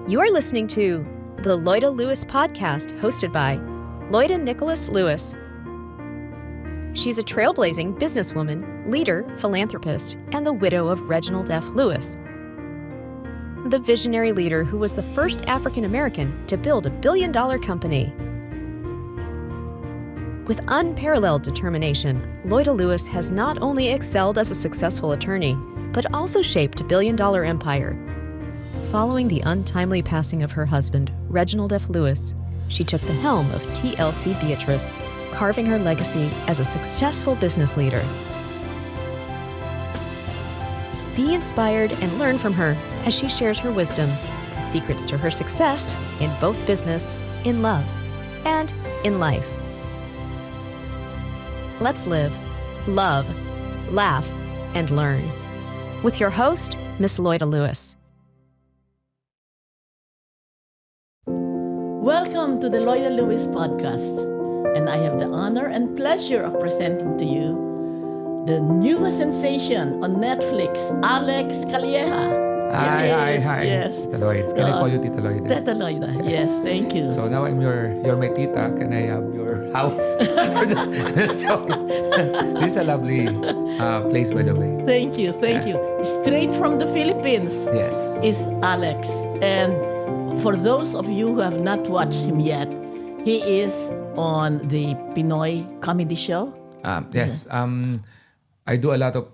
You are listening to the Loida Lewis podcast, hosted by Loida Nicholas Lewis. She's a trailblazing businesswoman, leader, philanthropist, and the widow of Reginald F. Lewis, the visionary leader who was the first African American to build a billion-dollar company. With unparalleled determination, Loida Lewis has not only excelled as a successful attorney, but also shaped a billion-dollar empire. Following the untimely passing of her husband, Reginald F. Lewis, she took the helm of TLC Beatrice, carving her legacy as a successful business leader. Be inspired and learn from her as she shares her wisdom, the secrets to her success in both business, in love, and in life. Let's live, love, laugh, and learn. With your host, Miss Loida Lewis. Welcome to the Loida Lewis podcast, and I have the honor and pleasure of presenting to you the newest sensation on Netflix, Alex Calleja. Hi. Yes. Tita Lloyd. Can I call you Tita Lloyd? Tita Loida, yes, thank you. So now you're my tita. Can I have your house? Just joking. This is a lovely place, by the way. Thank you. Straight from the Philippines Yes. is Alex. And for those of you who have not watched him yet, he is on the Pinoy comedy show. Yes. I do a lot of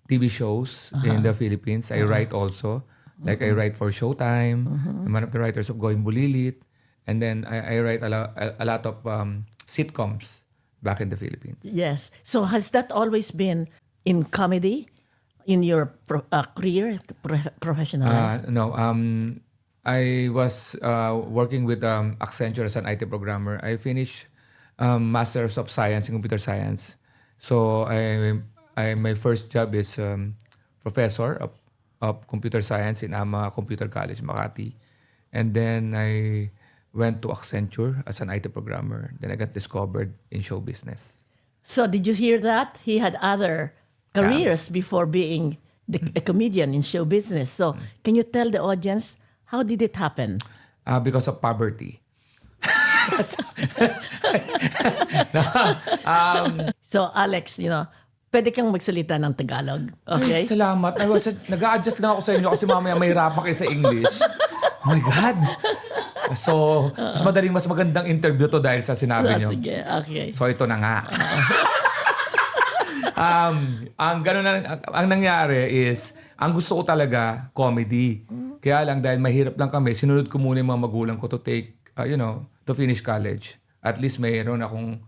TV shows in the Philippines. I write also. Like I write for Showtime. I'm one of the writers of Going Bulilit. And then I write a lot of sitcoms back in the Philippines. Yes. So has that always been in comedy in your career, professional life? No. I was working with Accenture as an IT programmer. I finished Masters of Science in Computer Science. So my first job is professor of computer science in AMA Computer College, Makati. And then I went to Accenture as an IT programmer. Then I got discovered in show business. So did you hear that? He had other careers before being a comedian in show business. So can you tell the audience, how did it happen? Because of poverty. So Alex, pwede kang magsalita ng Tagalog. Okay? Ay, salamat. Nag-a-adjust lang ako sa inyo kasi mamaya mahirapan kayo sa English. Oh my God. So, mas magandang interview to dahil sa sinabi nyo. Sige, okay. So, ito na nga. Ang nangyari is, ang gusto ko talaga, comedy. Kaya lang, dahil mahirap lang kami, sinunod ko muna yung mga magulang ko to take, to finish college. At least mayroon akong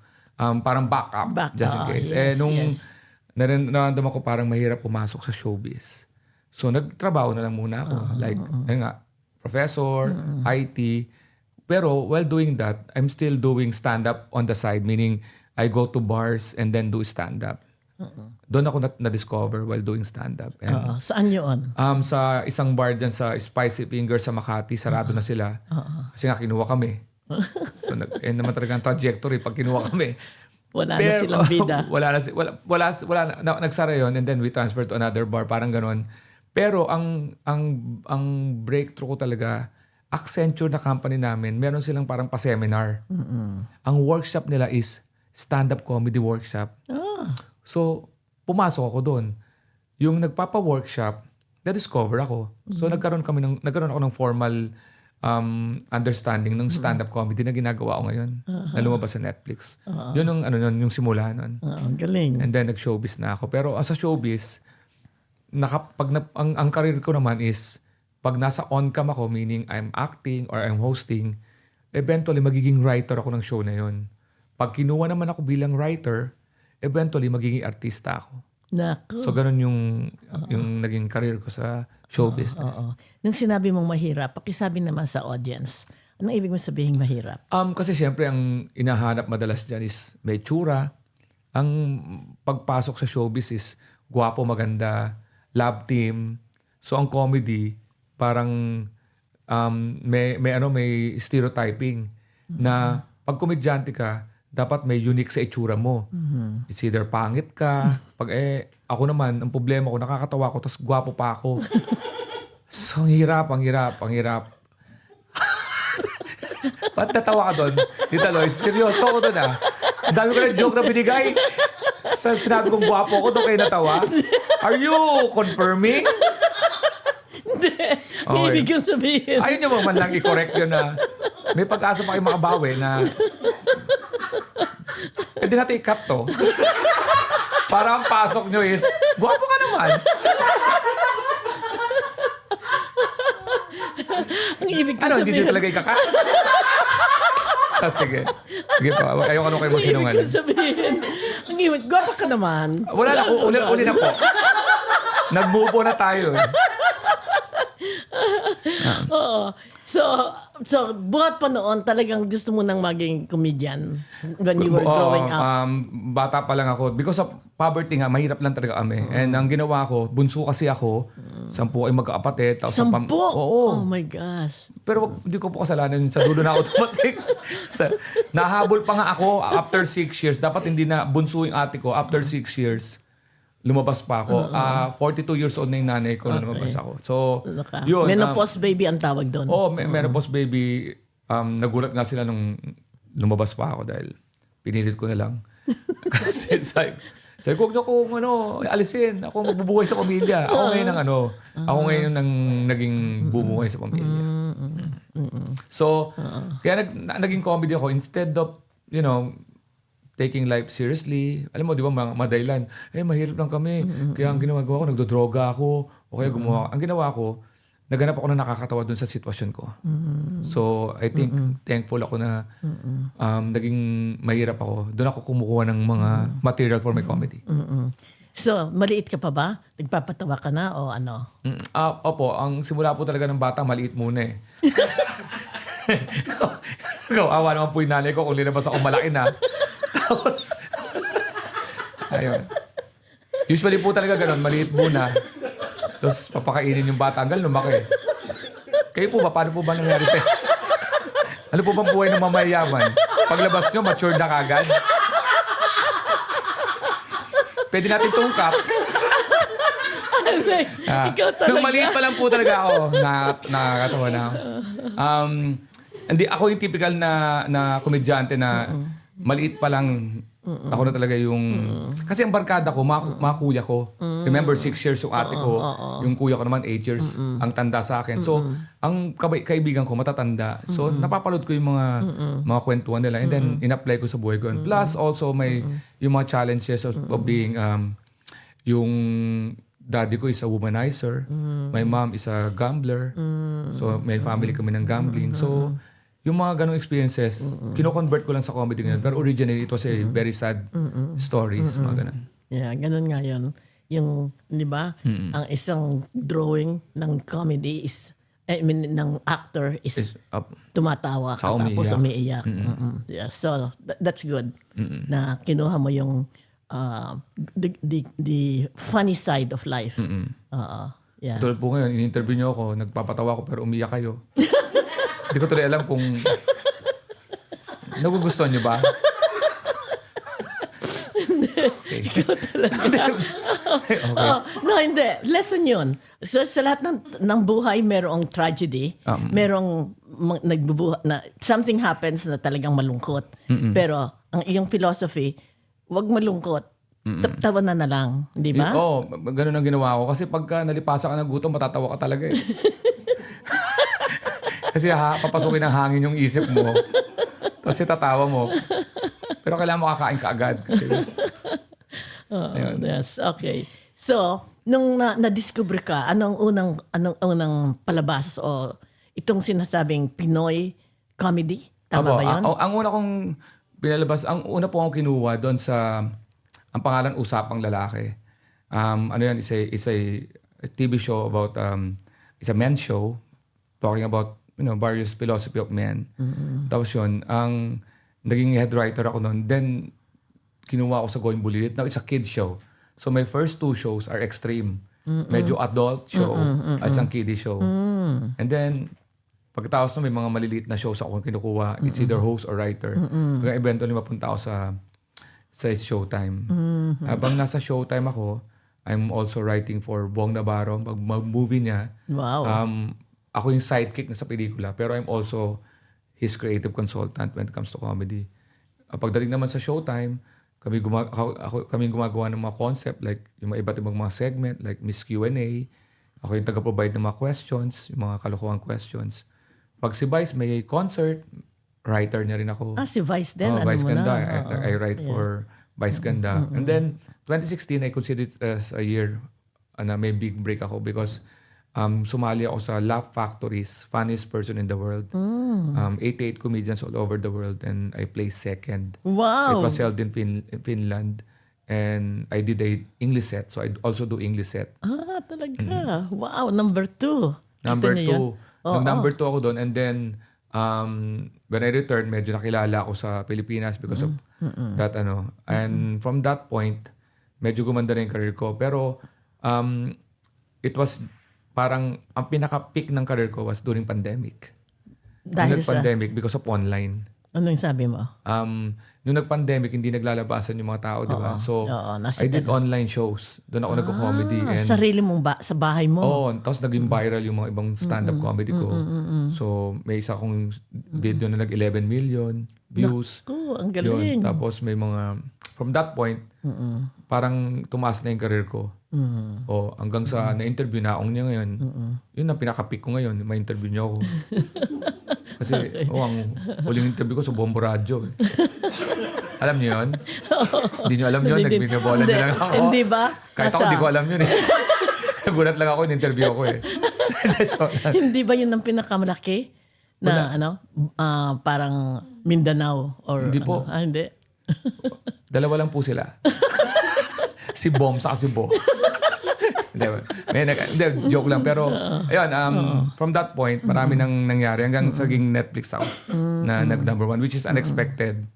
parang backup just in case. Nararamdaman ko parang mahirap pumasok sa showbiz. So, nagtrabaho na lang muna ako. Professor, IT. Pero while doing that, I'm still doing stand-up on the side. Meaning, I go to bars and then do stand-up. Doon ako na-discover while doing stand-up. Saan yun? Sa isang bar dyan sa Spicy Fingers sa Makati, sarado na sila. Kasi nga kinuha kami. So, naman talaga ang trajectory pag kinuha kami. Wala na silang bida. Wala na. Nagsara yun and then we transferred to another bar. Parang ganon. Pero ang breakthrough ko talaga, Accenture na company namin, meron silang parang pa-seminar. Ang workshop nila is stand-up comedy workshop. So, pumasok ako doon. Yung nagpapa-workshop, na-discover ako. So, nagkaroon ako ng formal understanding ng stand-up comedy na ginagawa ko ngayon. Na lumabas sa Netflix. Yun yung simula nun. Galing. And then, nag-showbiz na ako. Pero as a showbiz, ang career ko naman is, pag nasa on-cam ako, meaning I'm acting or I'm hosting, eventually, magiging writer ako ng show na yun. Pag kinuha naman ako bilang writer, eventually, magiging artista ako. Naku. So, ganun yung naging career ko sa show business. Nung sinabi mong mahirap, pakisabi naman sa audience, anong ibig mo sabihin mahirap? Kasi syempre, ang inahanap madalas dyan is may tsura. Ang pagpasok sa showbiz is gwapo, maganda, love team. So, ang comedy, parang may stereotyping na pag komedyante ka, dapat may unique sa itsura mo. It's either pangit ka, ako naman, ang problema ko, nakakatawa ko, tapos gwapo pa ako. So, ang hirap. Ba't natawa ka doon? Tita Lois, seryoso ako doon Ang dami ko na joke na binigay. Sa sinabi kong gwapo ko, doon kayo natawa? Are you confirming? Hindi. Okay. Ibig kong sabihin. Ayun nyo man lang i-correct yun na may pag-asa pa kayo makabawi na pwede natin i-cut to. Para ang pasok nyo is, gwapo ka naman. Ang ibig kong Ano, hindi sabihin. nyo talaga ikakat? Sige. Sige pa. Ayaw kayo Ang ibig magsinungaling. kong sabihin. Ang ibig, gwapa ka naman. Wala na po. Uli na po. Nag-move on na tayo. Oo. So, buhat pa noon, talagang gusto mo nang maging comedian when you were growing up. Bata pa lang ako. Because of poverty nga, mahirap lang talaga kami. And ang ginawa ko, bunso kasi ako, 10 ay magkakapatid. Tapos 10? Oo. Oh my gosh. Pero hindi ko po kasalanan yun. Sa dulo na ako tumating. Nahabol pa nga ako after 6 years. Dapat hindi na bunso yung ate ko. After 6 years, lumabas pa ako. 42 years old na yung nanay ko na lumabas ako. So, yun. Menopause baby ang tawag doon. Menopause baby. Nagulat nga sila nung lumabas pa ako dahil pinilit ko na lang. Kasi sabi ko, huwag niyo akong alisin. Ako magbubuhay sa pamilya. Ako ngayon ang naging bumuhay sa pamilya. So, kaya naging comedy ako. Instead of, taking life seriously. Alam mo, di ba, mga madailan, mahirap lang kami. Kaya ang ginawa ko, nagdodroga ako. O kaya gumawa. Ang ginawa ko, naganap ako na nakakatawa dun sa sitwasyon ko. So, I think, thankful ako na naging mahirap ako. Doon ako kumukuha ng mga material for my comedy. So, maliit ka pa ba? Nagpapatawa ka na o ano? Opo, ang simula po talaga ng bata, maliit muna eh. Awa naman po yung nanay ko kung linabas ako malaki na. Tapos, ayun. Usually po talaga ganun, maliit muna. Tapos papakainin yung bata hanggang lumaki. Kayo po ba? Paano po ba nangyari sa'yo? Ano po bang buhay ng mamayaman? Paglabas nyo, mature na kagad? Pwede natin tungkap. Ikaw talaga. Nung maliit pa lang po talaga ako, nakakatawa na ako. Hindi, ako yung typical na komedyante na maliit pa lang ako na talaga yung... Kasi ang barkada ko, mga kuya ko. Remember, 6 years yung ate ko. Yung kuya ko naman, 8 years ang tanda sa akin. So, ang kaibigan ko, matatanda. So, napapalood ko yung mga kwentuhan nila. And then, in-apply ko sa buhay ko. And plus, also, yung mga challenges of being... yung daddy ko is a womanizer. My mom is a gambler. So, may family kami ng gambling. So, yung mga ganong experiences, kino-convert ko lang sa comedy ngayon. Pero originally, it was a very sad stories. Mga ganon. Yeah, ganun nga yun. Yung, di ba, ang isang drawing ng comedy is, ng actor is tumatawa ka tapos umiiyak. Yeah, so, that's good. Na kinuha mo yung the funny side of life. Yeah. Tulad po ngayon, in-interview niyo ako, nagpapatawa ko pero umiyak kayo. Hindi ko tuloy alam kung nagugustuhan niyo ba? Okay. Ikaw talaga. Okay. No, hindi. Lesson yun. So, sa lahat ng buhay, merong tragedy. Merong na something happens na talagang malungkot. Pero, ang iyong philosophy, wag malungkot. Tawanan na lang. Di ba? Oo, ganun ang ginawa ko. Kasi pagka nalipasa ka ng gutom, matatawa ka talaga eh. Kasi papasukin ng hangin yung isip mo. Kasi tatawa mo. Pero kailangan mo kakain ka agad. Kasi, yes, okay. So, nung na-discover ka, anong unang palabas o itong sinasabing Pinoy comedy? Tama ba yun? Ang una kong pinalabas, ang una po akong kinuha doon sa, ang pangalan Usapang Lalaki. Ano yan, is a TV show about, it's a men's show talking about various philosophy of men. Tapos yun, ang naging head writer ako noon. Then, kinuha ako sa Going Bulilit. Now, it's a kids show. So, my first 2 shows are extreme. Medyo adult show as ang kiddie show. And then, pagkatapos na may mga maliliit na shows ako kinukuha. It's either host or writer. Hanggang eventually mapunta ako sa Showtime. Habang nasa Showtime ako, I'm also writing for Bong Navarro. Pag movie niya, Wow. ako yung sidekick na sa pelikula. Pero I'm also his creative consultant when it comes to comedy. Pagdating naman sa Showtime, kami gumagawa ng mga concept like yung mga iba't ibang mga segment like Miss Q&A. Ako yung taga-provide ng mga questions, yung mga kalokohan questions. Pag si Vice may concert, writer niya rin ako. Si Vice din. Vice mo Ganda. na? I write for Vice Ganda. And then, 2016, I consider it as a year na may big break ako because sumali ako sa Laugh Factory's Funniest Person in the World. 88 comedians all over the world and I placed second. Wow! It was held in Finland and I did a English set. So I also do English set. Talaga. Wow, number 2. Number 2. Number 2 ako doon and then when I returned, medyo nakilala ako sa Pilipinas because of that And from that point, medyo gumanda na yung career ko. Pero it was parang ang pinaka-peak ng career ko was during pandemic. Dahil Nung nag-pandemic because of online. Anong sabi mo? Nung nag-pandemic, hindi naglalabasan yung mga tao, di ba? So, nasa I did online shows. Doon ako nagko-comedy. And sarili mong sa bahay mo? Oo, tapos naging viral yung mga ibang stand-up comedy ko. So, may isa kong video na nag-11 million views. Ang galing. Yun. Tapos may mga, from that point, parang tumaas na yung career ko. Hanggang sa na-interview na akong niya ngayon. Yun ang pinaka-peak ko ngayon. May interview niya ako. Kasi, ang huling interview ko sa Bombo Radio. Alam niyo yun? Hindi niyo alam yun? Nagbinibola niyo lang ako. Hindi ba? Kahit ako, hindi ko alam yun eh. Nagulat lang ako, in-interview ako eh. Hindi ba yun ang pinakamalaki? Na parang Mindanao? Or Hindi po. Hindi. Dalawa lang po sila. Si Bom sa si Bo. Hindi, joke lang. Pero, ayun, from that point, marami nang nangyari hanggang saging Netflix ako na nag-number 1, which is unexpected.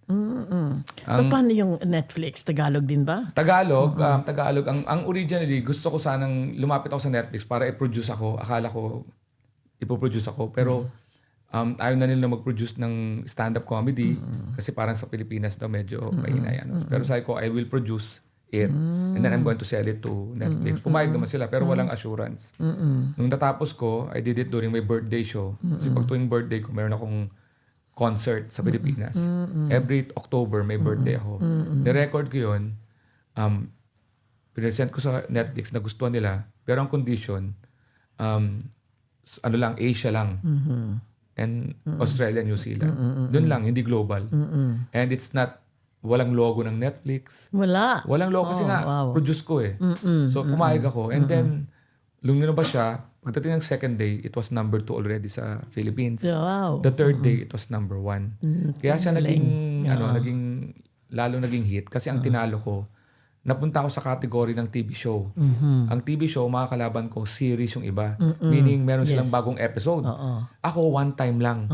Paano yung Netflix? Tagalog din ba? Tagalog. Ang originally, gusto ko sanang lumapit ako sa Netflix para i-produce ako. Akala ko, ipoproduce ako. Pero, ayaw na nila mag-produce ng stand-up comedy kasi parang sa Pilipinas daw medyo mahina yan. Pero sabi ko, I will produce it and then I'm going to sell it to Netflix. Pumayag naman sila pero walang assurance. Nung natapos ko, I did it during my birthday show. Kasi pag tuwing birthday ko, meron akong concert sa Pilipinas. Every October, may birthday ako. Nirecord ko yun. Pinesent ko sa Netflix na gustuhan nila. Pero ang condition, Asia lang. And Australia, New Zealand. Doon lang, hindi global. And it's not walang logo ng Netflix. Walang logo kasi produce ko eh. So, pumayag ako. And then, lumabas siya. Pagdating ng second day, it was number 2 already sa Philippines. Wow. The third day, it was number 1. Kaya siya naging hit. Kasi ang tinalo ko, napunta ako sa category ng TV show. Ang TV show, mga kalaban ko, series yung iba. Meaning, meron silang bagong episode. Ako, one time lang.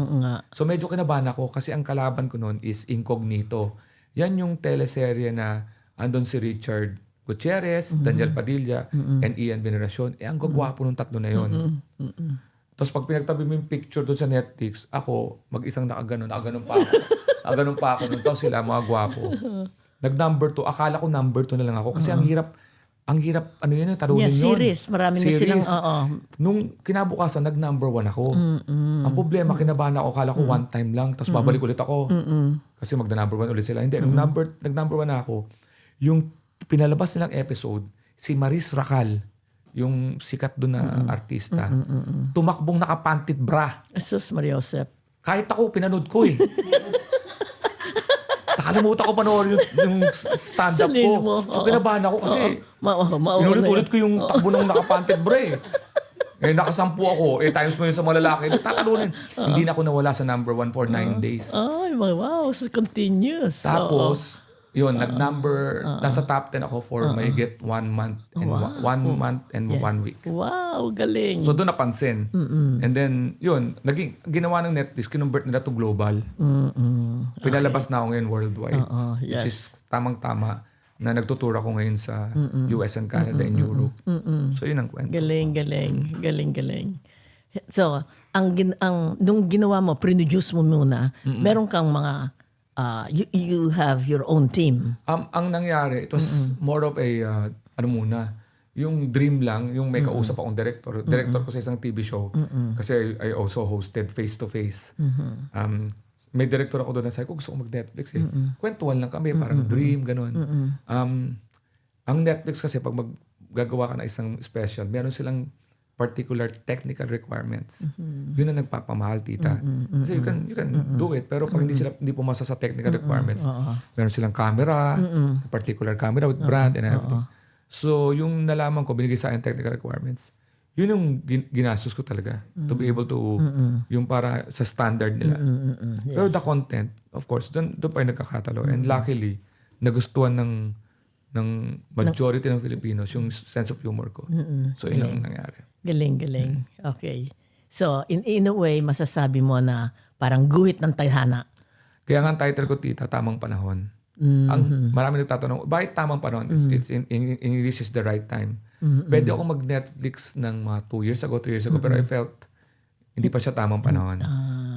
So, medyo kinabahan ako kasi ang kalaban ko noon is Incognito. Yan yung teleserye na andon si Richard Gutierrez, Daniel Padilla, and Ian Veneracion. Ang gagwapo nung tatlo na yon. Tapos pag pinagtabi mo yung picture doon sa Netflix, ako, mag-isang nakaganon pa ako. Nakaganon pa ako. Tapos sila, mga gwapo. Nag-number 2. Akala ko number 2 na lang ako. Kasi ang hirap, talunin yun. Series. Marami na silang, Nung kinabukasan, nag-number 1 ako. Ang problema, kinabahan ako. Akala ko one time lang. Tapos babalik ulit ako. Kasi magna-number 1 ulit sila. Hindi, nung nag-number 1 na ako, yung pinalabas nilang episode, si Maris Racal, yung sikat doon na artista, tumakbong nakapantit bra. Jesus Maria Josep. Kahit ako, pinanood ko eh. Nakalimutan ko panoorin yung stand-up ko. So kinabahan ako kasi inulit-ulit ko yung takbo ng nakapantit bra eh. Nakasampu ako. Times mo yun sa mga lalaki. Tatalunin. Hindi na ako nawala sa number 1 for 9 days. Ay, wow. So continuous. Tapos, yun, nag-number, nasa top 10 ako for may get 1 month and 1 month and 1 week. Wow, galing. So doon napansin. And then, yun, ginawa ng Netflix, kinumbert nila to global. Pinalabas na ako ngayon worldwide. Which is tamang-tama na nagtutour ako ngayon sa US and Canada and Europe. So yun ang kwento. Galing. So, nung ginawa mo, produce mo muna, meron kang mga, you have your own team. Ang nangyari, it was more of a, yung dream lang, yung may kausap akong director. Director ko sa isang TV show. Kasi I also hosted face-to-face. May director ako doon na sabi ko, gusto ko mag-Netflix eh. Kwentuhan lang kami, parang dream, gano'n. Ang Netflix kasi pag gagawa ka na isang special, meron silang particular technical requirements. Yun ang nagpapamahal, tita. Kasi you can do it, pero pag hindi pumasa sa technical requirements, meron silang camera, particular camera with brand and everything. So, yung nalaman ko, binigay sa akin technical requirements, yun yung ginastos ko talaga. To be able to, yung para sa standard nila. Pero the content, of course, doon pa yung nagkakatalo. And luckily, nagustuhan ng majority ng Filipinos yung sense of humor ko. So, yun ang nangyari. Galing. Okay. So, in a way, masasabi mo na parang guhit ng tadhana. Kaya nga ang title ko, tita, Tamang Panahon. Ang marami nagtatanong, bakit tamang panahon? It's in English is the right time. Pwede ako mag-Netflix ng mga 2 years ago, 3 years ago, pero I felt hindi pa siya tamang panahon.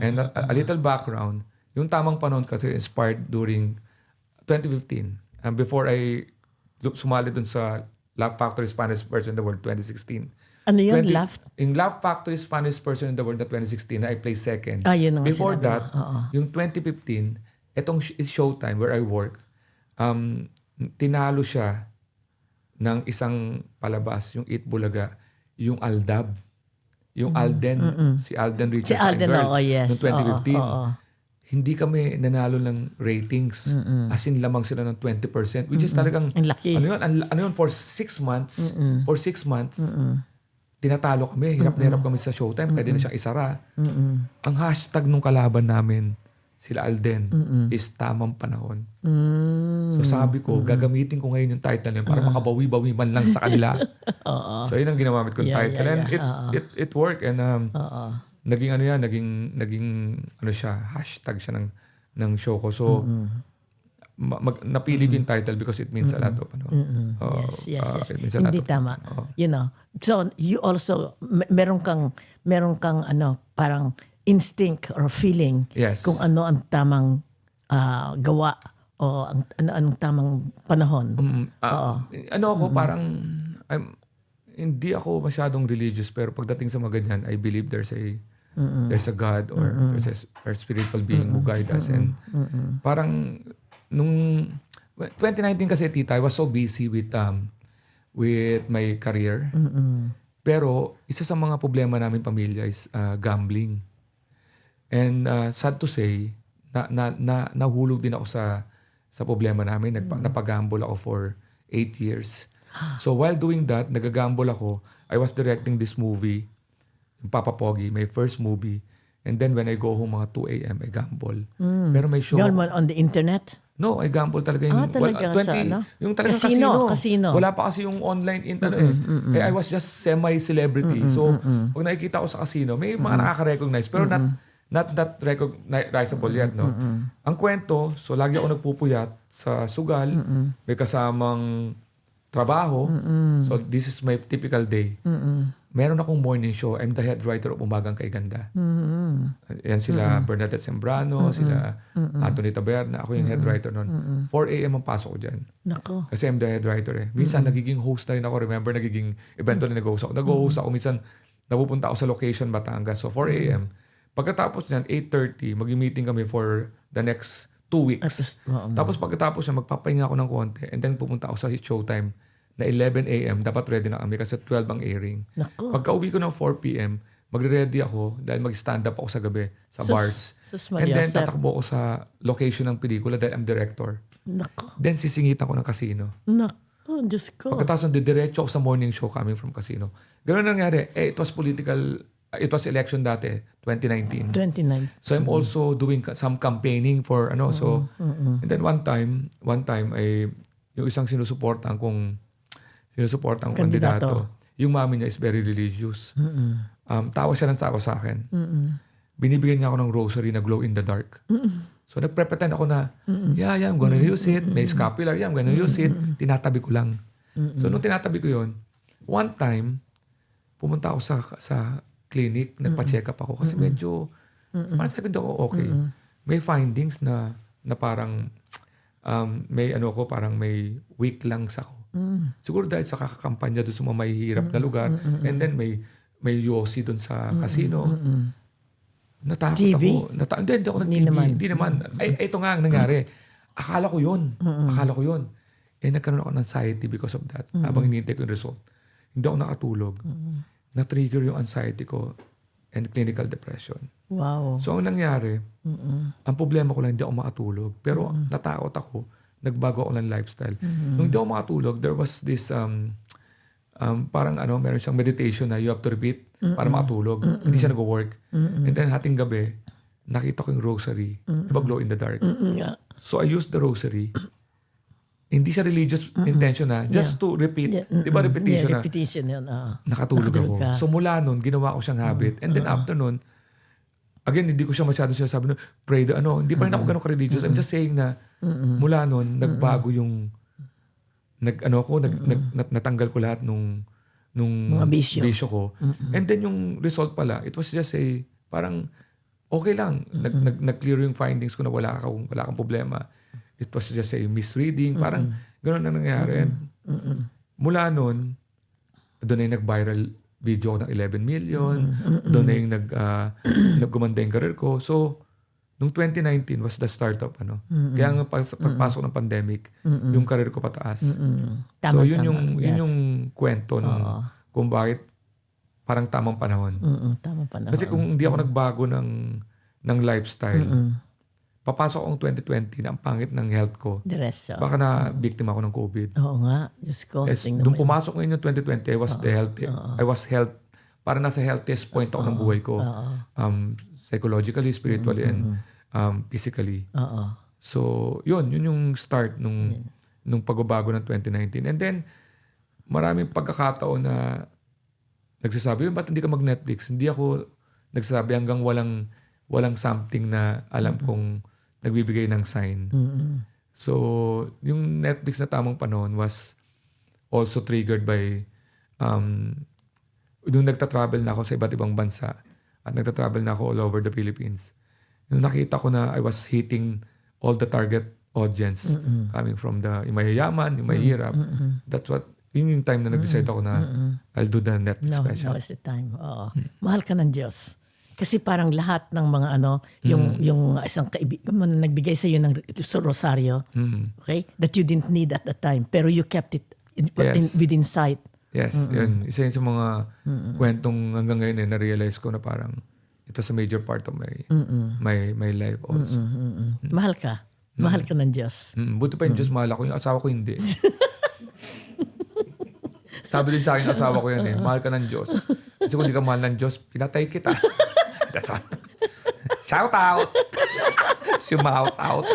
And a little background, yung tamang panahon kasi inspired during 2015. Before I sumali dun sa Laugh Factory Spanish Person in the World 2016. Ano yun? In Laugh Factory Spanish Person in the World na 2016, I placed second. Yun ang Before sinabi that, mo. yung 2015, etong Showtime where I work, tinalo siya ng isang palabas, yung Eat Bulaga, yung Aldab. Yung Alden, si Alden Richards. Si Alden, yes. Noong 2015. Hindi kami nanalo ng ratings. As in, lamang sila ng 20%. Which is talagang, ang laki. Ano yun, for 6 months, tinatalo kami. Hirap na hirap kami sa Showtime. Pwede na siyang isara. Ang hashtag nung kalaban namin, sila Alden, is Tamang Panahon. So sabi ko, gagamitin ko ngayon yung title na yun para makabawi-bawi man lang sa kanila. So yun ang ginamit kong title. And it worked. And naging hashtag siya ng show ko. So napili ko yung title because it means a lot of Yes. it means a lot Hindi of, tama. You know. So you also meron kang parang instinct or feeling kung ano ang tamang gawa o anong tamang panahon. Parang hindi ako masyadong religious, pero pagdating sa mga ganyan, I believe there's a God or there's a spiritual being who guide us. And parang nung 2019 kasi, tita, I was so busy with my career. Pero isa sa mga problema namin pamilya is gambling. And sad to say, nahulog din ako sa problema namin. Napag-gamble ako for 8 years. So while doing that, nag-gamble ako. I was directing this movie, yung Papa Pogi, my first movie. And then when I go home mga 2 a.m., I gamble. Pero may show. Gamble on the internet? No, I gamble talaga yung yung talagang casino. Wala pa kasi yung online I was just semi-celebrity. So pag nakikita ko sa casino, may mga nakaka-recognize pero not that recognizable yet, no? Ang kwento, so lagi ako nagpupuyat sa sugal, may kasamang trabaho. So this is my typical day. Meron akong morning show. I'm the head writer of Umagang Kay Ganda. Yan sila Bernadette Sembrano, sila Anthony Taberna. Ako yung head writer nun. 4 a.m. ang pasok ko dyan. Nako. Kasi I'm the head writer eh. Minsan nagiging host na rin ako. Remember, nagiging eventually nag-host ako. Nag-host ako. Minsan napupunta ako sa location Batangas. So 4 a.m. Pagkatapos niyan, 8:30, mag-meeting kami for the next 2 weeks. Tapos pagkatapos niya, magpapahinga ako ng konti. And then pupunta ako sa Showtime na 11 a.m. Dapat ready na kami kasi 12 ang airing. Nako. Pagka uwi ko ng 4 p.m., magre-ready ako dahil mag-stand up ako sa gabi sa bars. And then tatakbo ako sa location ng pelikula dahil I'm director. Nako. Then sisingit ako ng casino. Nako, Diyos ko. Pagkatapos didiretso ako sa morning show coming from casino. Ganun nangyari. It was election dati, 2019. So I'm also doing some campaigning for and then one time ay yung isang sinusuportahan kong kandidato. Yung mami niya is very religious. Tawa siya ng tawa sa akin. Binibigyan niya ako ng rosary na glow in the dark. So nagpre-pretend ako na, I'm gonna use it. May scapular, I'm gonna use it. Tinatabi ko lang. So nung tinatabi ko yun, one time, pumunta ako sa clinic, nagpa-check up ako kasi medyo, parang sabi ko okay. May findings na parang, parang may weak lungs ako. Siguro dahil sa kakakampanya doon sa mga mahihirap na lugar. And then may Yossi doon sa casino. Natakot TV? ako. Hindi ako nag-TV. Hindi naman. Ay, ito nga ang nangyari. Akala ko yun. Nagkaroon ako ng anxiety because of that. Habang hinihintay ko yung result. Hindi ako nakatulog. Na-trigger yung anxiety ko and clinical depression. Wow. So, ang nangyari, ang problema ko lang, hindi ako makatulog. Pero natakot ako. Nagbago ako ng lifestyle. Nung hindi ako makatulog, there was this, parang meron siyang meditation na you have to repeat para makatulog. Hindi siya nag-work. And then, hating gabi, nakita ko yung rosary. Diba glow in the dark? Yeah. So, I used the rosary. Hindi siya religious intention na. Just to repeat. Diba repetition na? Repetition yun. Nakatulog ako. ka. So, mula nun, ginawa ko siyang habit. And then, after nun, again, hindi ko siya masyado sinasabi na pray the hindi pa rin ako ganun ka-religious. I'm just saying na mula nun, nagbago yung natanggal ko lahat nung mga bisyo ko. And then yung result pala, it was just parang okay lang. Nag-clear yung findings ko na wala kang problema. It was just misreading. Parang gano'n na nangyari. Mula nun, doon na yung nag-viral video ko ng 11 million. Doon na yung nag-gumanda yung career ko. So, nung 2019 was the start of Kaya nga pagpasok ng pandemic, yung career ko pataas. So, yun yung kwento kung bakit parang tamang panahon. Tamang panahon. Kasi kung hindi ako nagbago ng lifestyle, papasok akong 2020 na ang pangit ng health ko. Diretso. Baka na biktima ako ng COVID. Oo nga. Diyos ko. Nung pumasok ngayon yung 2020, I was parang nasa healthiest point ako ng buhay ko. Psychologically, spiritually, and physically. So, yun yung start nung pagbabago ng 2019. And then, maraming pagkakataon na nagsasabi, ba't hindi ka mag-Netflix? Hindi ako nagsasabi hanggang walang something na alam kong nagbibigay ng sign. So, yung Netflix na tamang panahon was also triggered by nung nagta-travel na ako sa iba't ibang bansa at nagta-travel na ako all over the Philippines. Yung nakita ko na I was hitting all the target audience coming from yung mayayaman, yung mahirap. That's what, yun yung time na nag-decide ako na I'll do the Netflix special. No, it's the time. Oo. Mahal ka ng Diyos. Kasi parang lahat ng mga yung isang kaibigan mo na nagbigay sa iyo ng rosaryo, okay? That you didn't need at the time, pero you kept it within sight. Yes, yun. Isa yun sa mga kwentong hanggang ngayon na-realize ko na parang it was a major part of my life also. Mahal ka. Mahal ka ng Diyos. Buti pa yung Diyos, mahal ako. Yung asawa ko hindi. Sabi din sa akin, asawa ko yan mahal ka ng Diyos. Kasi kung di ka mahal ng Diyos, pinatay kita. Shout out! Shout out!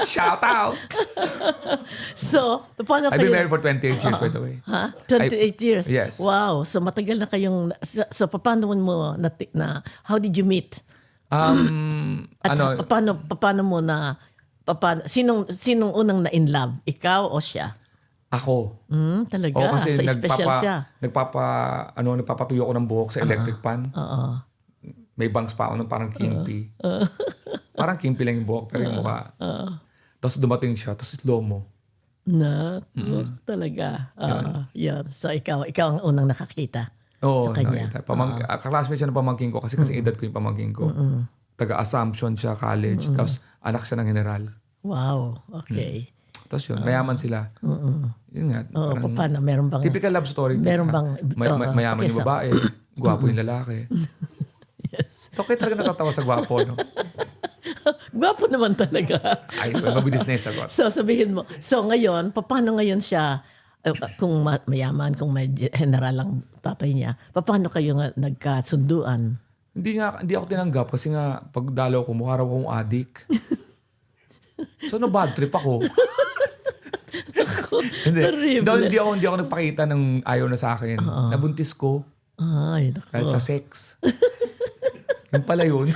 Shout out! So, paano kayo? I've been married for 28 years, by the way. Ha? 28 years? Yes. Wow. So, matagal na kayong... So, paano mo how did you meet? At paano mo na... Sinong unang na in love? Ikaw o siya? Ako. Talaga? Oo, kasi so, special siya. nagpapatuyo ko ng buhok sa electric pan. May bangs pa ako ng parang kimpi. Parang kimpi lang yung buhok, pero yung mukha. Tapos dumating siya, tapos slow mo. Talaga. Yeah. So, ikaw ang unang nakakita Oo, sa kanya. Classmate siya ng pamangking ko kasi edad ko yung pamangking ko. Taga-Assumption siya, college. Tapos anak siya ng general. Wow. Okay. Tapos yun, mayaman sila. Yun nga. Paano? Meron bang... Typical love story. Meron bang... Mayaman yung babae, gwapo yung lalaki. Yes. So, kaya talaga natatawa sa gwapo, no? Gwapo naman talaga. Ay, mabilis na yung sagot. So, sabihin mo. So, ngayon, paano ngayon siya, kung mayaman, kung may general ang tatay niya, paano kayo nga nagkasunduan? Hindi ako tinanggap kasi nga, pag dalaw ko, mukha raw akong adik. So, bad trip ako. Hindi ako nagpakita ng ayaw na sa akin. Nabuntis ko. Ay, dahil sa sex. Yung pala yun.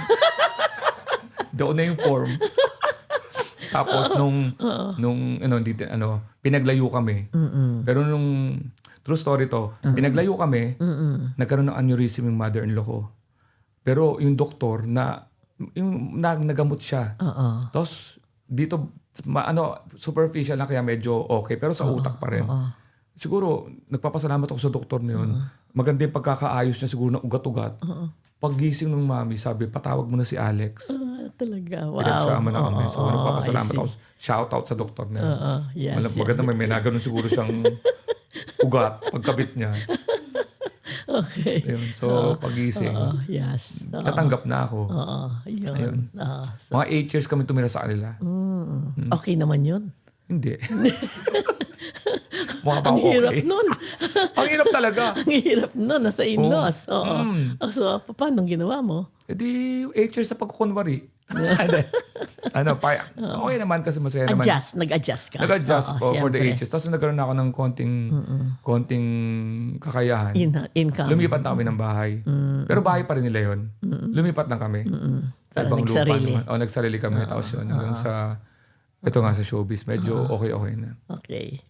Hindi ako na-inform. Tapos pinaglayo kami. Pero true story to, pinaglayo kami, nagkaroon ng aneurysm yung mother-in-law ko. Pero yung doktor nagamot siya. Tapos dito superficial na kaya medyo okay, pero sa utak pa rin. siguro, nagpapasalamat ako sa doktor na yun. Maganda yung pagkakaayos niya siguro ng ugat-ugat. Paggising ng mami, sabi, patawag mo na si Alex. Talaga, wow. Pinagsama na kami. So, nagpapasalamat I see. ako. Shout out sa doktor na yun. Yes, Maganda may naganon siguro siyang ugat pagkabit niya. Okay. Ayun. So, pagising, Yes. natanggap na ako. Yun. Ayun. So, Mga 8 years kami tumira sa kanila. okay naman yun. Hindi. Mukha pa Ang ako hirap okay. nun. Ang hirap talaga. Ang hirap nun. Nasa in-laws. So, paano ginawa mo? E di, 8 years na pagkukunwari. Okay naman kasi masaya naman. Nag-adjust ka. Nag-adjust Oo, for the syempre. 8 years. Tapos nagkaroon na ako ng konting kakayahan. Income. Lumipat na kami ng bahay. Pero bahay pa rin nila yun. Lumipat lang kami. Sa Pero ibang lupa nagsarili. naman. Nagsarili kami. Tapos yun, hanggang sa, ito nga sa showbiz, medyo okay na. Okay.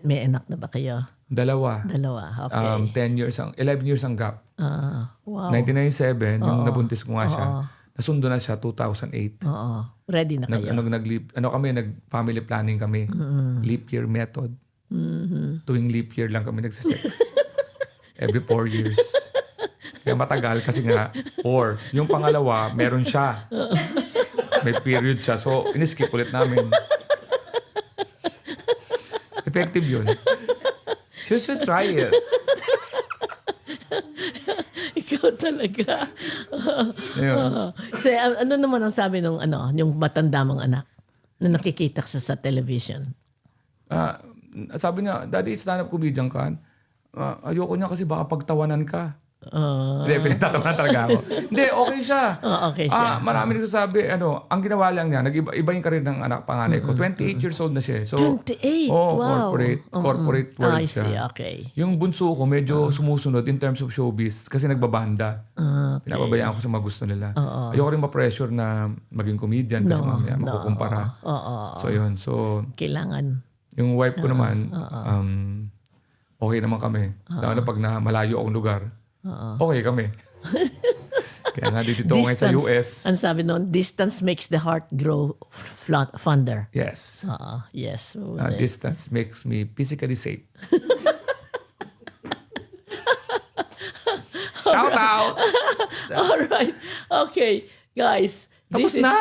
May anak na ba kayo? Dalawa. Okay. 11 years ang gap. Wow. 1997, yung nabuntis ko nga siya. Nasundo na siya 2008. Ready na kayo? Nag-family planning kami. Leap year method. Tuwing leap year lang kami nagsisex. Every 4 years. Kaya matagal kasi nga 4. Yung pangalawa, meron siya. May period siya. So, iniskip ulit namin. Effective yun. You should try it. Ikaw talaga. Ayun. So, ano naman ang sabi nung yung matanda mong anak na nakikita sa television? Sabi niya, Daddy, stand-up comedian ka. Ayoko niya kasi baka pagtawanan ka. Hindi, pinagtatawanan talaga ako. Hindi, okay siya. Okay siya. Marami nagsasabi, ang ginawa lang niya, iba yung karir ng anak panganay ko. 28 years old na siya. So, 28? Wow. Corporate world I see, siya. okay. Yung bunso ko, medyo sumusunod in terms of showbiz kasi nagbabanda. Pinapabayaan ko sa mga gusto nila. Ayoko rin ma-pressure na maging comedian kasi mamaya makukumpara. So, yun. So, Kailangan. yung wife ko naman, okay naman kami. Lalo na pag malayo akong lugar, okay kami. Kaya nga dito ngayon sa US. Ang sabi noon, distance makes the heart grow fonder. Yes. Yes. Distance makes me physically safe. Shout out! All right. Okay, guys. Tapos this na?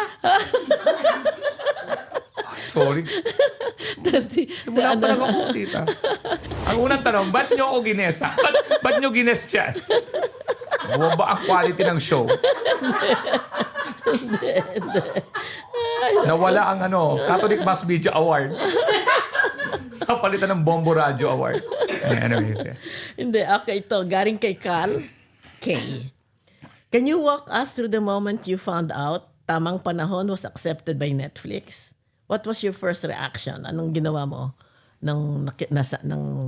Sorry. Simula pa lang ako, tita. Ang unang tanong, ba't nyo ako ginesa? Ba't nyo gines siya? Ba ang quality ng show? Nawala ang Catholic Mass Media Award. Kapalitan ng Bombo Radio Award. Anyway. Hindi, okay, ito. Galing kay Carl K. Can you walk us through the moment you found out Tamang Panahon was accepted by Netflix? What was your first reaction? Anong ginawa mo nang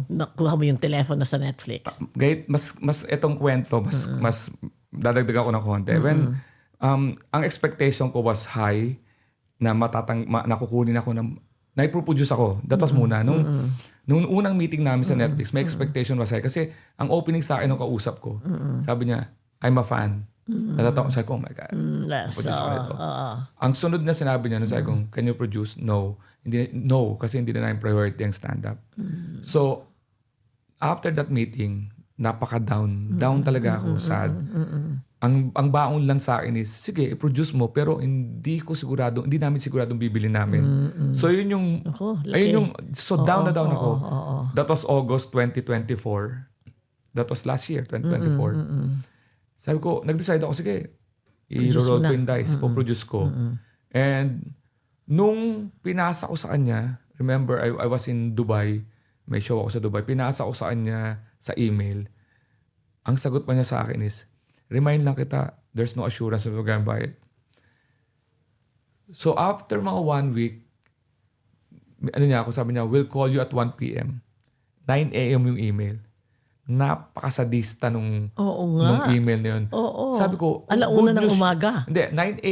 nakuha mo yung telepono sa Netflix? Mas itong kwento, mas dadagdagan ko ng konti. When, ang expectation ko was high na nakukunin ako ng naiproduce ako. That was muna. Nung unang meeting namin sa Netflix, my expectation was high. Kasi ang opening sa akin ng kausap ko, sabi niya, I'm a fan. Natatawa ko, sabi ko, oh my God. Produce ako nito. Ang sunod na sinabi niya, sabi ko, can you produce? No. No, kasi hindi na namin priority ang stand-up. So, after that meeting, napaka-down. Down talaga ako, sad. Ang baon lang sa akin is, sige, i-produce mo, pero hindi namin siguradong bibili namin. So, yun yung, down na down ako. That was August 2024. That was last year, 2024. Sabi ko, nag-decide ako, sige, i-roll ko yung dice, po-produce ko. And, nung pinasa ko sa kanya, remember, I was in Dubai, may show ako sa Dubai, pinasa ko sa kanya sa email, ang sagot pa niya sa akin is, remind lang kita, there's no assurance na magandang bayad. So, after mga 1 week, sabi niya, we'll call you at 1 p.m. 9 a.m. yung email. Napakasadista nung email na yun. Sabi ko, alauna ng umaga. Hindi, 9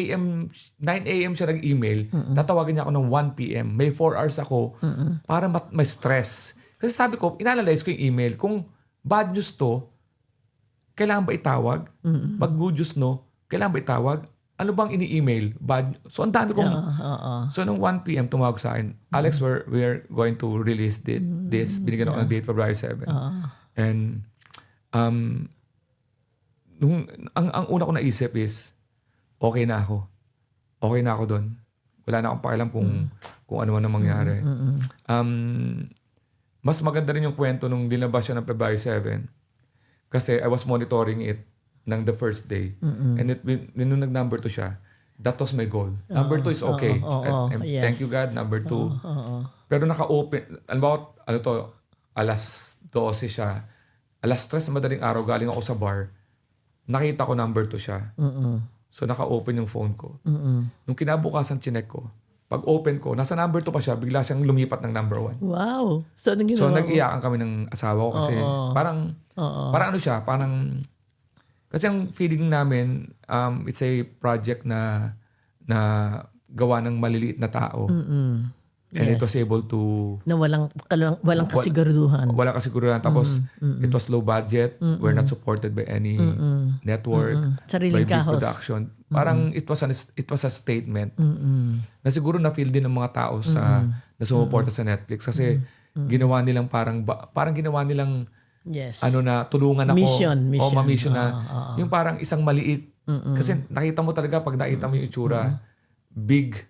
a.m. siya nag-email. Tatawagan niya ako ng 1 p.m. May 4 hours ako para may stress. Kasi sabi ko, inanalyze ko yung email. Kung bad news to, kailangan ba itawag? Pag good news no, kailangan ba itawag? ano bang ini-email? So, ang dami kong... So, nung 1 p.m. tumawag sa akin, Alex, we're going to release this. Binigyan ako ng date, February 7. And, ang una ko naisip is, okay na ako. Okay na ako doon. Wala na akong pakialam kung ano man ang mangyari. Mas maganda rin yung kwento nung dinabas siya ng February 7. Kasi I was monitoring it ng the first day. And nung nag-number 2 siya, that was my goal. Number 2 is okay. Yes. Thank you God, number 2. Pero naka-open, alas 12 siya. Alas 3 na madaling araw, galing ako sa bar. Nakita ko number 2 siya. So naka-open yung phone ko. Nung kinabukasan chinek ko, pag open ko, nasa number 2 pa siya, bigla siyang lumipat ng number 1. Wow. So nag-iyakan kami ng asawa ko kasi parang ano siya, kasi ang feeling namin, it's a project na gawa ng maliliit na tao. And it was able to... Na walang kasiguruhan. Wala kasiguruhan. Tapos, it was low budget. We're not supported by any network. Sariling by big kahos. production. Parang it was a statement na siguro na-feel din ng mga tao na sumuporta sa Netflix. Kasi ginawa nilang ginawa nilang yes. na tulungan ako. Mission. Ma-mission na. Yung parang isang maliit. Kasi nakita mo talaga pag nakita mo yung itsura, big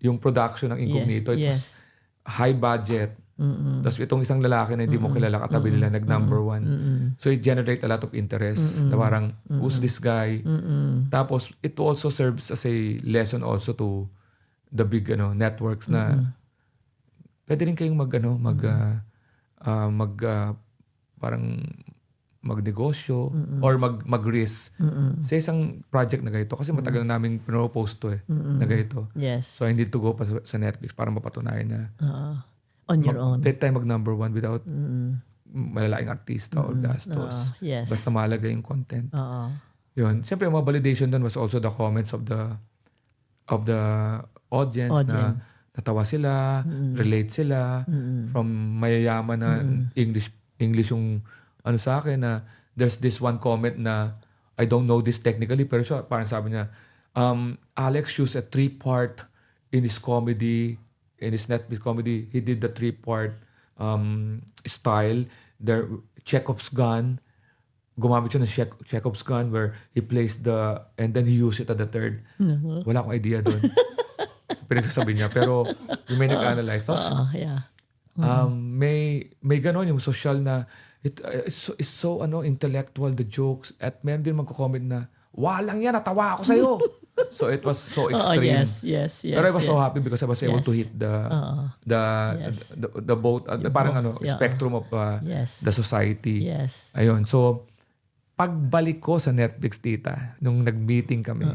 yung production ng Incognito. It was high budget. Tapos itong isang lalaki na hindi mo kilala, katabi nila, nag-number 1. So it generate a lot of interest. Na parang, who's this guy? Tapos it also serves as a lesson also to the big networks na pwede rin kayong parang magnegosyo or mag-risk sa isang project na ganito. Kasi matagal na namin pinropose to na ganito. Yes. So I need to go pa sa Netflix para mapatunayan na on your own. Pwede tayo mag-number 1 without malalaking artista or gastos. Yes. Basta mahalaga yung content. Yun. Siyempre, yung mga validation doon was also the comments of the audience. Na natawa sila, relate sila, from mayayaman na English yung sa akin na there's this one comment na I don't know this technically pero siya, parang sabi niya, Alex used a 3-part in his comedy, in his Netflix comedy. He did the 3-part style. There, Chekhov's gun. Gumamit siya ng Chekhov's gun where he plays and then he used it at the third. Wala akong idea doon. Pinagsasabi niya. Pero yung may nag-analyze. Tapos, may ganon yung social na it's so intellectual, the jokes. At meron din magko-comment na, walang yan, natawa ako sa'yo. So it was so extreme. Yes. Pero I was so happy because I was able to hit the both, parang spectrum of the society. Yes. Ayun. So, pagbalik ko sa Netflix, tita, nung nag-meeting kami,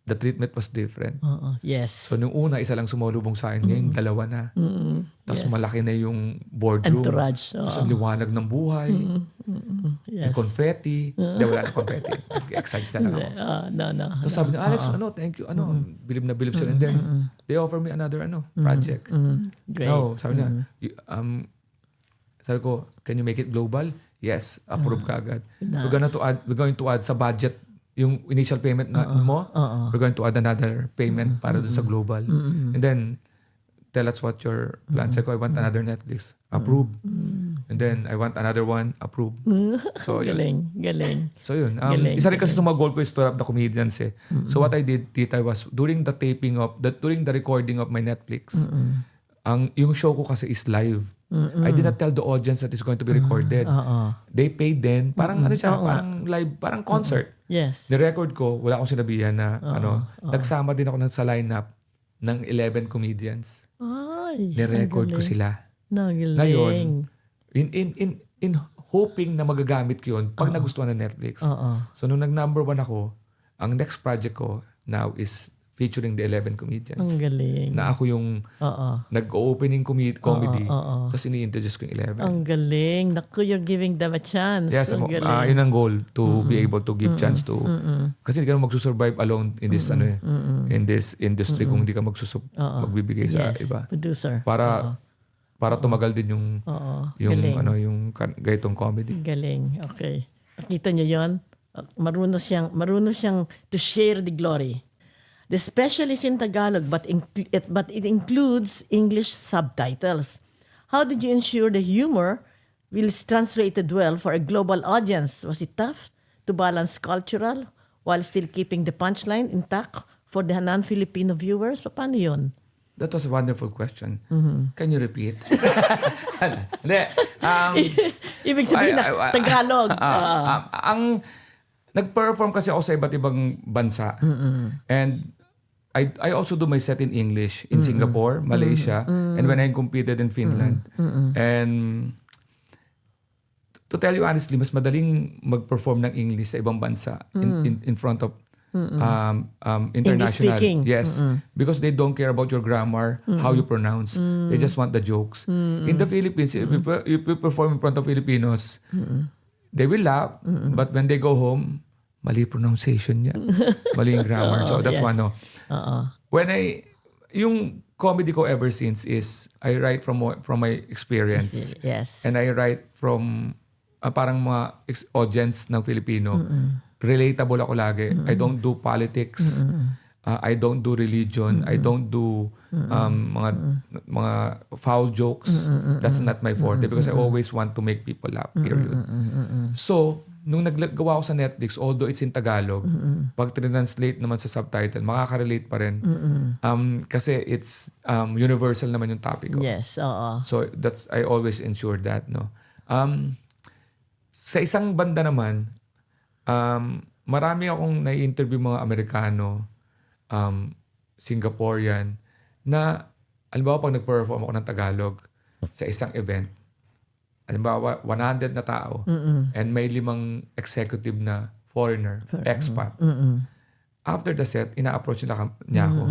the treatment was different. Yes. So, nung una, isa lang sumulubong sa akin. Ngayon, dalawa na. Tapos malaki na yung boardroom. Entourage. Tapos ang liwanag ng buhay. Yes. May confetti. Hindi, wala na confetti. Excited na lang ako. No. Tapos sabi niya, Alex, thank you. Bilib na bilib sila. And then, they offer me another project. Great. No, sabi niya, sabi ko, can you make it global? Yes, approve ka agad. Nice. We're going to add sa budget yung initial payment mo, we're going to add another payment para dun sa global. And then, tell us what your plan. Sabi ko, I want another Netflix. Approve. And then, I want another one. Approve. So, galing. So, yun. Galing, Isa rin kasi sa mga goal ko is to have the comedians eh. So, what I did, tita, was during the recording of my Netflix, yung show ko kasi is live. I did not tell the audience that it's going to be recorded. They paid then. Parang parang live, parang concert. Yes. Ni-record ko, wala akong sinabihan na nagsama din ako sa lineup ng 11 comedians. Ay, Ni-record ko sila. Nagaling. Ngayon, in hoping na magagamit ko yun pag nagustuhan ng Netflix. So, nung nag-number 1 ako, ang next project ko now is featuring the 11 comedians. Ang galing. Na ako yung nag-opening comedy, tapos ini-introduce ko yung 11. Ang galing. Naku, you're giving them a chance. Yes, ang yun ang goal, to be able to give chance to. Kasi hindi ka magsusurvive alone in this in this industry kung hindi ka magbibigay sa iba. Producer. Para tumagal din yung galing. yung gaytong comedy. Galing. Okay. Nakita niyo 'yon? marunong siyang to share the glory. The special is in Tagalog, but it includes English subtitles. How did you ensure the humor will translated well for a global audience? Was it tough to balance cultural while still keeping the punchline intact for the non-Filipino viewers? Paano yun? That was a wonderful question. Can you repeat? Hindi. Ibig sabihin Tagalog. Ang nag-perform kasi ako sa iba't ibang bansa. And I also do my set in English in Singapore, Malaysia, and when I competed in Finland. And to tell you honestly, mas madaling mag-perform ng English sa ibang bansa in front of international. English-speaking. Yes. Because they don't care about your grammar, how you pronounce. They just want the jokes. In the Philippines, if you perform in front of Filipinos, they will laugh, but when they go home, mali pronunciation niya. Mali yung grammar. So that's one. No. When yung comedy ko ever since is I write from my experience. Yes. And I write from parang mga audience ng Filipino. Relatable ako lagi. I don't do politics. I don't do religion. I don't do mga foul jokes. That's not my forte because I always want to make people laugh, period. So, nung naglagawa ako sa Netflix, although it's in Tagalog, pag translate naman sa subtitle, makaka-relate pa rin. Kasi it's universal naman yung topic ko. Yes, oo. So, I always ensure that, no. Sa isang banda naman, marami akong nai-interview mga Amerikano, Singaporean, na, alimbawa pag nag-perform ako ng Tagalog sa isang event, alimbawa 100 na tao, and may 5 executive na foreigner, expat. After the set, ina-approach niya ako.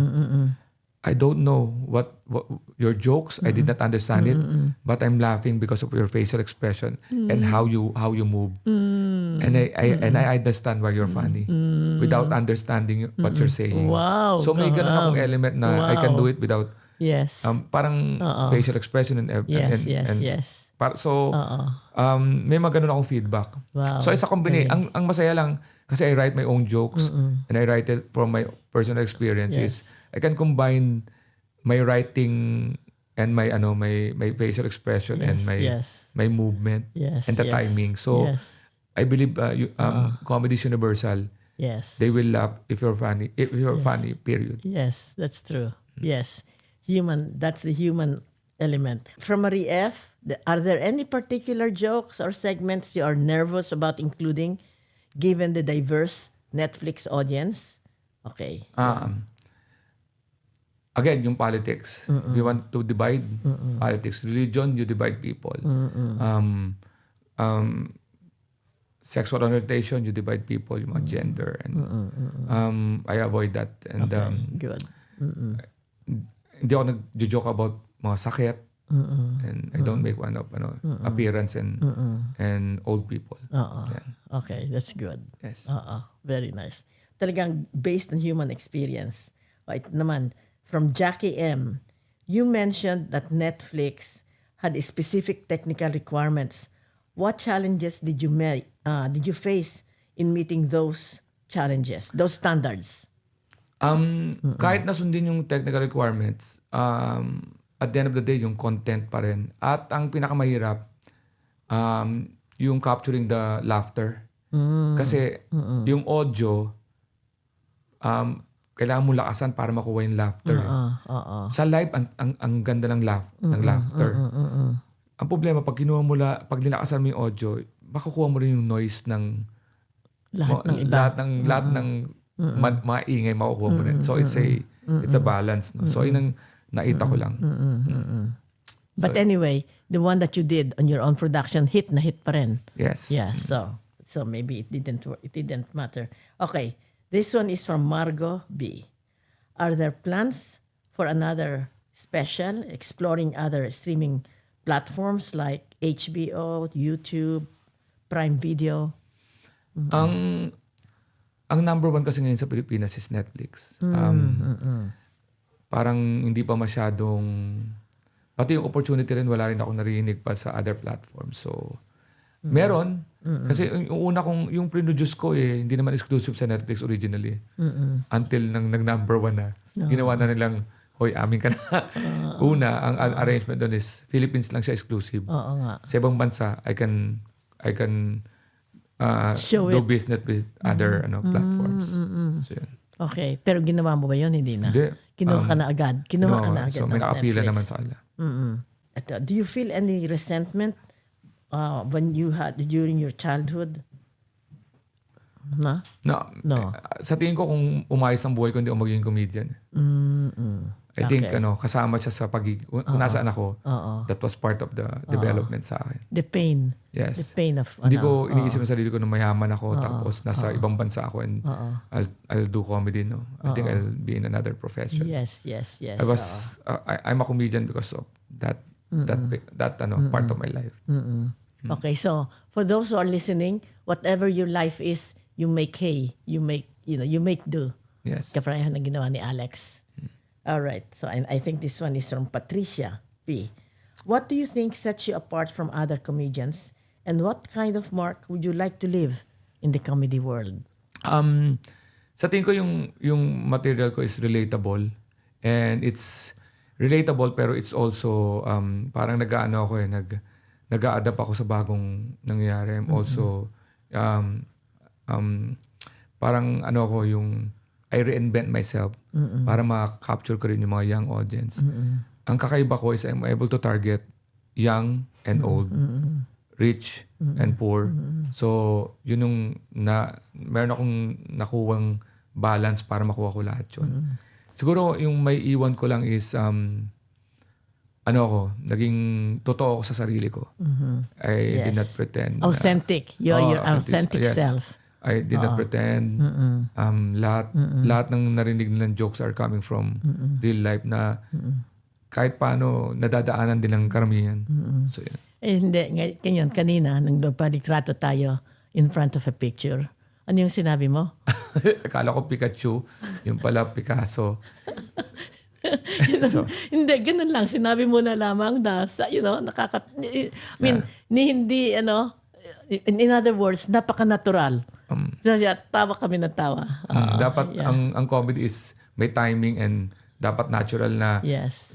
I don't know what your jokes. I did not understand it, but I'm laughing because of your facial expression and how you move. And I understand why you're funny without understanding what you're saying. Wow. So may ganun akong element na I can do it without parang facial expression and Yes. So may mga ganun akong feedback. Wow. So it's a combination. Ang masaya lang kasi I write my own jokes and I write it from my personal experiences. I can combine my writing and my facial expression and my movement and the timing. So I believe comedy is universal. Yes. They will laugh if you're funny. If you're funny, period. Yes, that's true. Yes. That's the human element. From Marie F., are there any particular jokes or segments you are nervous about including given the diverse Netflix audience? Okay. Again, yung politics. We want to divide politics. Religion, you divide people. Sexual orientation, you divide people, yung mga gender. And I avoid that. And good. Hindi ako nag-joke about mga sakit. And I don't make fun of appearance and old people. Okay, that's good. Yes. Very nice. Talagang based on human experience. Right naman, from Jackie M., you mentioned that Netflix had specific technical requirements. What challenges did you face in meeting those challenges, those standards? Kahit nasundin yung technical requirements, at the end of the day, yung content pa rin. At ang pinakamahirap, yung capturing the laughter. Kasi yung audio, kailangan mo lakasan para makuha yung laughter. Sa live, ang ganda ng laughter. Ang problema, pag linakasan mo yung audio, makukuha mo rin yung noise ng lahat ng mga ingay makukuha mo rin. So it's a balance. No? So yun ang naita ko lang. But anyway, the one that you did on your own production, hit na hit pa rin. Yes. Yeah, so maybe it didn't matter. Okay, this one is from Margo B. Are there plans for another special exploring other streaming platforms like HBO, YouTube, Prime Video? Ang number one kasi ngayon sa Pilipinas is Netflix. Parang hindi pa masyadong, pati yung opportunity rin, wala rin ako narinig pa sa other platforms. So, Meron. Kasi yung una kong, yung produce ko hindi naman exclusive sa Netflix originally. Until nang nag-number 1 na. Ginawa na nilang, hoy, amin ka na. Una, ang arrangement doon is, Philippines lang siya exclusive. Oo nga. Sa ibang bansa, I can Show do it. business with other platforms. So, yun. Okay. Pero ginawa mo ba yun? Hindi na? Hindi. Kinuha ka na agad? Kinuha ka na agad So, may ng nakapila Netflix. naman sa kanila. Ito, do you feel any resentment when you had during your childhood? Na? No. Sa tingin ko kung umayos ang buhay ko, hindi ako magiging comedian. I think kasama siya sa kung nasaan ako, that was part of the development sa akin. The pain. Yes. The pain of Hindi ko iniisip sa sarili ko na mayaman ako tapos nasa ibang bansa ako and I'll do comedy. I think I'll be in another profession. Yes. I'm a comedian because of that part of my life. Okay, so for those who are listening, whatever your life is, you make hay, you make do. Yes. Kapareho na ginawa ni Alex. All right. So I think this one is from Patricia P. What do you think sets you apart from other comedians, and what kind of mark would you like to leave in the comedy world? Sa tingin ko yung material ko is relatable, and it's relatable pero it's also parang nag-aano ako nag-a-adapt ako sa bagong nangyayari. I'm also parang ako yung I reinvent myself para ma-capture ko rin yung mga young audience. Ang kakaiba ko is I'm able to target young and old, rich and poor. So, yun yung meron akong nakuwang balance para makuha ko lahat yun. Siguro yung may iwan ko lang is naging totoo ako sa sarili ko. I did not pretend. Authentic. You're your authentic self. I did not pretend. Lahat ng narinig nilang jokes are coming from real life na kahit paano nadadaanan din ng karamihan. So, yan. Hindi. Ganyan, kanina, nang nagpalitrato tayo in front of a picture, ano yung sinabi mo? Akala ko Pikachu, yung pala Picasso. Hindi, ganun lang. Sinabi mo na lamang na, in other words, napaka-natural. Tawa kami na tawa. Dapat ang comedy is may timing and dapat natural na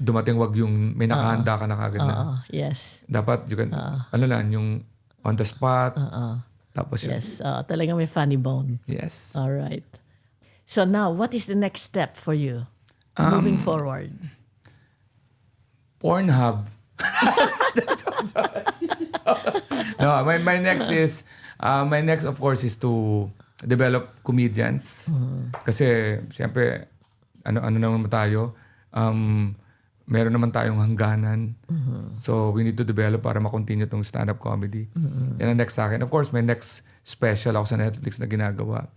dumating, wag yung may nakahanda ka na kagad na. Yes. Dapat you can, yung on the spot. Tapos yun. Yes. Talagang may funny bone. Yes. All right. So now, what is the next step for you moving forward? Pornhub. No, my next is of course is to develop comedians. Kasi siyempre ano naman tayo, meron naman tayong hangganan. So we need to develop para ma-continue tong stand-up comedy. Yan ang next sa akin. Of course, may next special ako sa Netflix na ginagawa.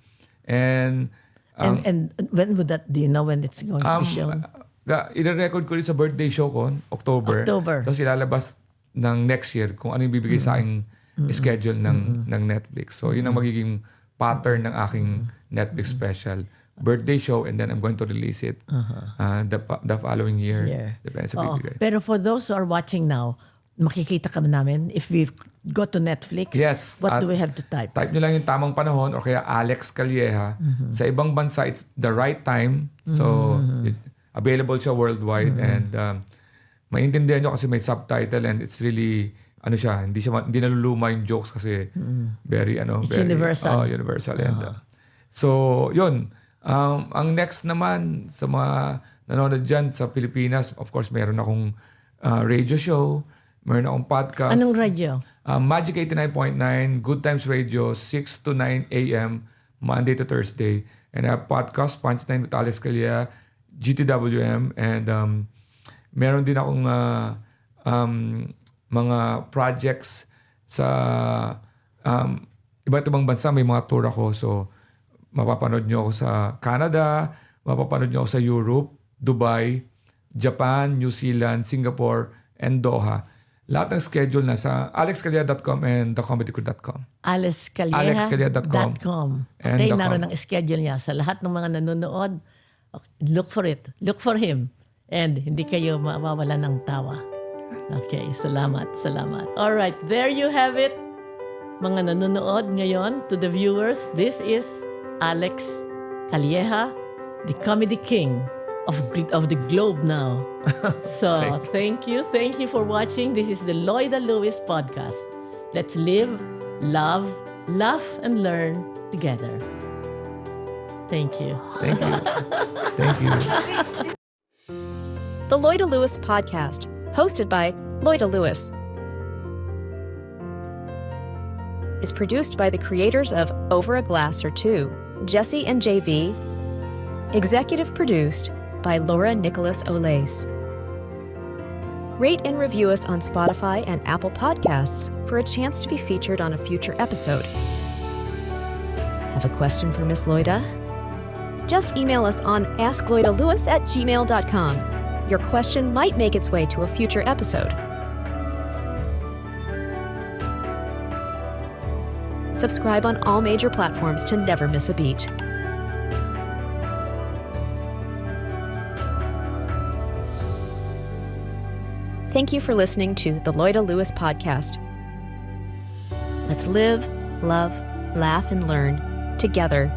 And when would that, do you know when it's going to be shown? I-record ko rin sa birthday show ko, October. Tapos ilalabas ng next year kung ano yung bibigay sa aking schedule ng Netflix. So, yun ang magiging pattern ng aking Netflix special. Birthday show, and then I'm going to release it the following year. Depende sa bibigay. Pero for those who are watching now, makikita ka namin if we go to Netflix. Yes. What do we have to type? Type nyo lang yung tamang panahon or kaya Alex Calleja. Sa ibang bansa, it's the right time. So, available siya worldwide and maintindihan nyo kasi may subtitle and it's really hindi naluluma yung jokes kasi very universal. Universal. And so, yun. Ang next naman sa mga nanonood dyan sa Pilipinas, of course, meron akong radio show, meron akong podcast. Anong radio? Magic 89.9, Good Times Radio, 6 to 9 a.m., Monday to Thursday. And I have podcast, Punchline with Alex Calleja, GTWM, and meron din akong mga projects sa iba't ibang bansa. May mga tour ako. So, mapapanood nyo ako sa Canada, mapapanood nyo ako sa Europe, Dubai, Japan, New Zealand, Singapore, and Doha. Lahat ng schedule na sa alexcalleja.com and thecomedycrew.com. alexcalleja.com. Okay, naroon ang schedule niya. Sa lahat ng mga nanonood, look for it. Look for him. And hindi kayo mawawala ng tawa. Okay, salamat. All right, there you have it. mga nanonood ngayon, to the viewers, this is Alex Calleja, the comedy king of the globe now. So, thank you for watching. This is the Loida Lewis podcast. Let's live, love, laugh, and learn together. Thank you. Thank you. Thank you. The Loida Lewis Podcast, hosted by Loida Lewis, is produced by the creators of Over a Glass or Two, Jesse and JV, executive produced by Laura Nicholas Olace. Rate and review us on Spotify and Apple Podcasts for a chance to be featured on a future episode. Have a question for Miss Loida? Just email us on askloidalewis@gmail.com. Your question might make its way to a future episode. Subscribe on all major platforms to never miss a beat. Thank you for listening to the Loida Lewis Podcast. Let's live, love, laugh, and learn together